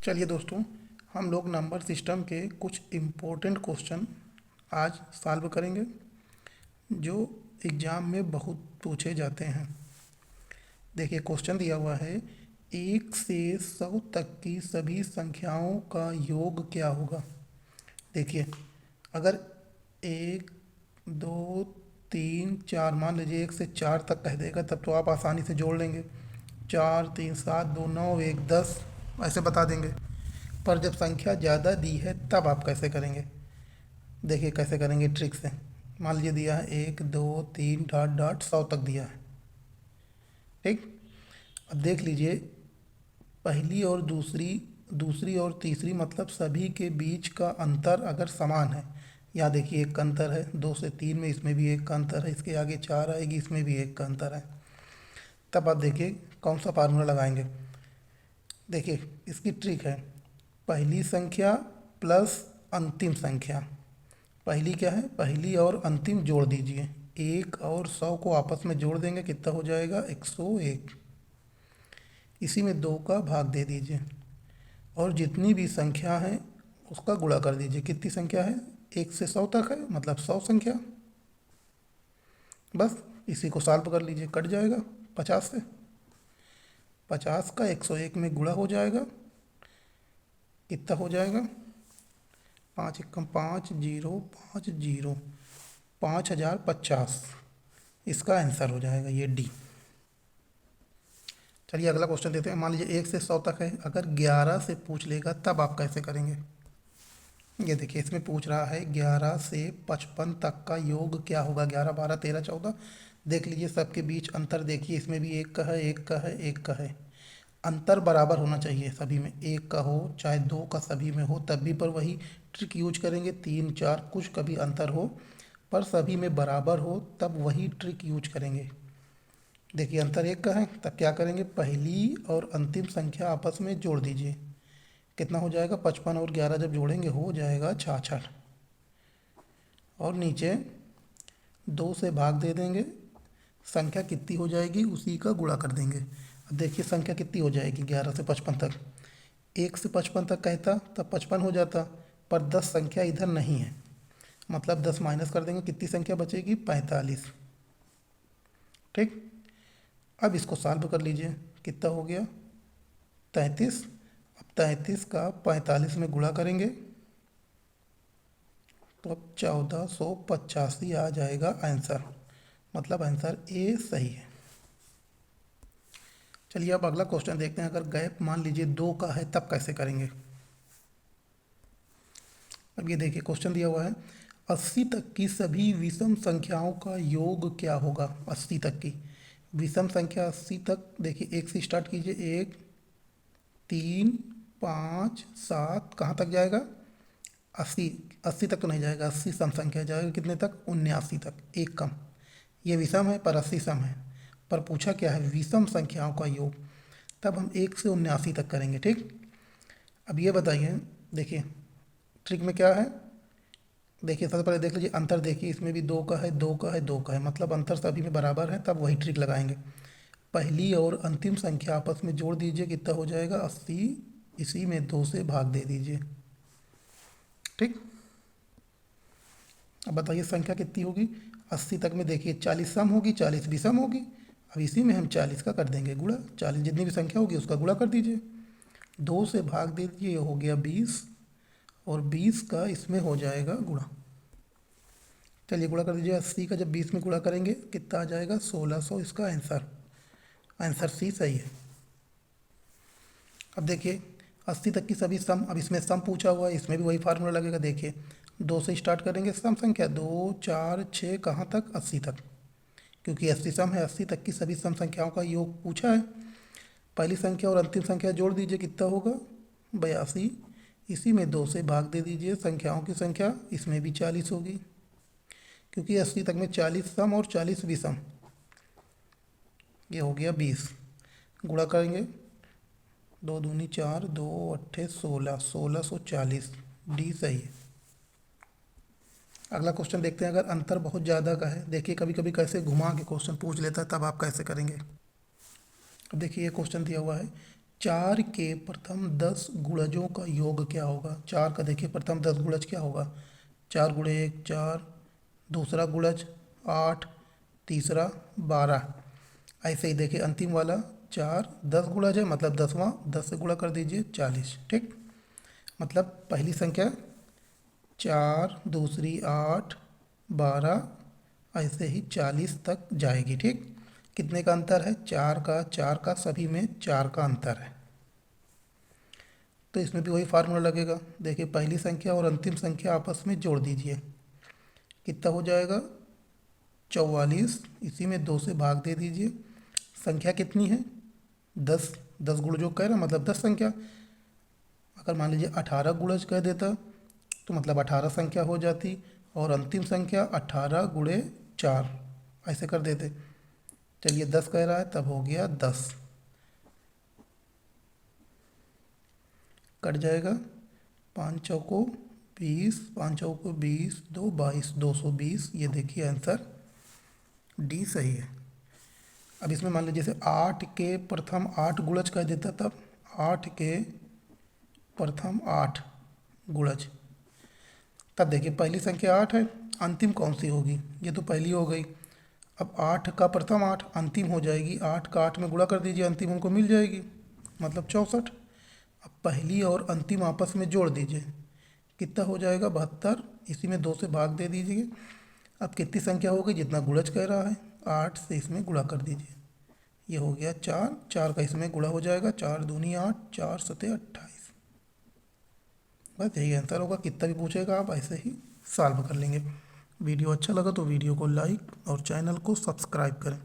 चलिए दोस्तों, हम लोग नंबर सिस्टम के कुछ इम्पोर्टेंट क्वेश्चन आज सॉल्व करेंगे जो एग्ज़ाम में बहुत पूछे जाते हैं। देखिए क्वेश्चन दिया हुआ है, 1 से 100 तक की सभी संख्याओं का योग क्या होगा। देखिए, अगर 1 2 3 4 मान लीजिए 1 से 4 तक कह देगा तब तो आप आसानी से जोड़ लेंगे। 4 3 7 2 9 1 10 ऐसे बता देंगे। पर जब संख्या ज़्यादा दी है तब आप कैसे करेंगे। देखिए कैसे करेंगे ट्रिक से। मान लीजिए दिया है 1 2 3 ... 100 तक दिया है, ठीक। अब देख लीजिए, पहली और दूसरी, दूसरी और तीसरी मतलब सभी के बीच का अंतर अगर समान है, यहाँ देखिए 1 का अंतर है, 2 से 3 में इसमें भी 1 का अंतर है, इसके आगे 4 आएगी इसमें भी 1 का अंतर है। तब आप देखिए कौन सा फार्मूला लगाएंगे। देखिए इसकी ट्रिक है, पहली संख्या प्लस अंतिम संख्या। पहली क्या है, पहली और अंतिम जोड़ दीजिए, 1 और 100 को आपस में जोड़ देंगे, कितना हो जाएगा 101। इसी में 2 का भाग दे दीजिए और जितनी भी संख्या है उसका गुणा कर दीजिए। कितनी संख्या है, 1 से 100 तक है मतलब 100 संख्या। बस इसी को सॉल्व कर लीजिए, कट जाएगा 50 से। 50 का 101 में गुणा हो जाएगा, कितना हो जाएगा 5 × 1 = 5 0 5 0 5050। इसका आंसर हो जाएगा ये डी। चलिए अगला क्वेश्चन देते हैं। मान लीजिए 1 से 100 तक है, अगर 11 से पूछ लेगा तब आप कैसे करेंगे। ये देखिए इसमें पूछ रहा है 11 से 55 तक का योग क्या होगा। 11 12 13 14। देख लीजिए सबके बीच अंतर देखिए, इसमें भी 1 का है, 1 का है, 1 का है। अंतर बराबर होना चाहिए सभी में, 1 का हो चाहे 2 का सभी में हो तब भी, पर वही ट्रिक यूज करेंगे। 3 4 कुछ कभी अंतर हो पर सभी में बराबर हो तब वही ट्रिक यूज करेंगे। देखिए अंतर 1 का है तब क्या करेंगे, पहली और अंतिम संख्या आपस में जोड़ दीजिए, कितना हो जाएगा 55 और 11 जब जोड़ेंगे हो जाएगा 66। और नीचे 2 से भाग दे देंगे, संख्या कितनी हो जाएगी उसी का गुणा कर देंगे। अब देखिए संख्या कितनी हो जाएगी 11 से 55 तक। 1 से 55 तक कहता तब 55 हो जाता, पर 10 संख्या इधर नहीं है मतलब 10 माइनस कर देंगे, कितनी संख्या बचेगी 45, ठीक। अब इसको सॉल्व कर लीजिए, कितना हो गया 33। अब 33 का 45 में गुणा करेंगे तो अब 1485 आ जाएगा आंसर, मतलब आंसर ए सही है। चलिए अब अगला क्वेश्चन देखते हैं। अगर गैप मान लीजिए 2 का है तब कैसे करेंगे। अब ये देखिए क्वेश्चन दिया हुआ है, 80 तक की सभी विषम संख्याओं का योग क्या होगा। 80 तक की विषम संख्या, 80 तक देखिए 1 से स्टार्ट कीजिए, 1 3 5 7 कहाँ तक जाएगा 80। 80 तक तो नहीं जाएगा, 80 सम संख्या जाएगा कितने तक 79 तक, एक कम। ये विषम है पर 80 सम है, पर पूछा क्या है विषम संख्याओं का योग, तब हम 1 से 79 तक करेंगे, ठीक। अब ये बताइए, देखिए ट्रिक में क्या है। देखिए सबसे पहले देख लीजिए अंतर, देखिए इसमें भी 2 का है, 2 का है, 2 का है, मतलब अंतर सभी में बराबर है, तब वही ट्रिक लगाएंगे। पहली और अंतिम संख्या आपस में जोड़ दीजिए, कितना हो जाएगा 80, इसी में 2 से भाग दे दीजिए, ठीक। अब बताइए संख्या कितनी होगी 80 तक में। देखिए 40 सम होगी, 40 भी सम होगी। अब इसी में हम 40 का कर देंगे गुणा, 40 जितनी भी संख्या होगी उसका गुणा कर दीजिए, 2 से भाग दे दीजिए, ये हो गया 20 और 20 का इसमें हो जाएगा गुणा। चलिए गुणा कर दीजिए, 80 का जब 20 में गुणा करेंगे कितना आ जाएगा 1600, इसका आंसर, आंसर सी सही है। अब देखिए 80 तक की सभी सम, अब इसमें सम पूछा हुआ है, इसमें भी वही फार्मूला लगेगा। देखिए 2 से स्टार्ट करेंगे सम संख्या, 2 4 6 कहाँ तक 80 तक, क्योंकि 80 सम है। 80 तक की सभी सम संख्याओं का योग पूछा है। पहली संख्या और अंतिम संख्या जोड़ दीजिए, कितना होगा 82, इसी में 2 से भाग दे दीजिए, संख्याओं की संख्या इसमें भी 40 होगी, क्योंकि 80 तक में 40 सम और 40 विषम, ये हो गया 20। गुणा करेंगे, 2 दूनी 4, 2 अट्ठे 16, 1640, डी सही है। अगला क्वेश्चन देखते हैं। अगर अंतर बहुत ज़्यादा का है, देखिए कभी कभी कैसे घुमा के क्वेश्चन पूछ लेता है, तब आप कैसे करेंगे। अब देखिए ये क्वेश्चन दिया हुआ है, चार के प्रथम 10 गुणजों का योग क्या होगा। चार का देखिए प्रथम 10 गुणज क्या होगा। चार गुणे एक चार, दूसरा गुणज 8, तीसरा 12। ऐसे ही देखिए अंतिम वाला चार 10 गुणज है, मतलब 10वां 10 से गुणा कर दीजिए 40। ठीक, मतलब पहली संख्या चार, दूसरी 8, 12, ऐसे ही 40 तक जाएगी। ठीक, कितने का अंतर है, चार का सभी में चार का अंतर है। तो इसमें भी वही फार्मूला लगेगा। देखिए पहली संख्या और अंतिम संख्या आपस में जोड़ दीजिए, कितना हो जाएगा 44। इसी में 2 से भाग दे दीजिए। संख्या कितनी है 10, 10 गुण जो कह रहा मतलब 10 संख्या। अगर मान लीजिए 18 गुणज कह देता तो मतलब 18 संख्या हो जाती, और अंतिम संख्या 18 गुणे 4 ऐसे कर देते। चलिए 10 कह रहा है तब हो गया 10, कट जाएगा। 5 चौको 20, 5 चौको 20, 2 22, 220। ये देखिए आंसर डी सही है। अब इसमें मान लीजिए जैसे 8 के प्रथम 8 गुणज कह देता, तब 8 के प्रथम 8 गुणज, तब देखिए पहली संख्या 8 है, अंतिम कौन सी होगी, ये तो पहली हो गई। अब 8 का प्रथम 8 अंतिम हो जाएगी, 8 का 8 में गुणा कर दीजिए, अंतिम उनको मिल जाएगी, मतलब 64। अब पहली और अंतिम आपस में जोड़ दीजिए, कितना हो जाएगा 72। इसी में 2 से भाग दे दीजिए। अब कितनी संख्या हो गई, जितना गुणज कह रहा है 8 से इसमें गुणा कर दीजिए, ये हो गया 4, 4 का इसमें गुणा हो जाएगा, 4 दूनी 8, 4 सते 28। बस यही आंसर होगा। कितना भी पूछेगा आप ऐसे ही सॉल्व कर लेंगे। वीडियो अच्छा लगा तो वीडियो को लाइक और चैनल को सब्सक्राइब करें।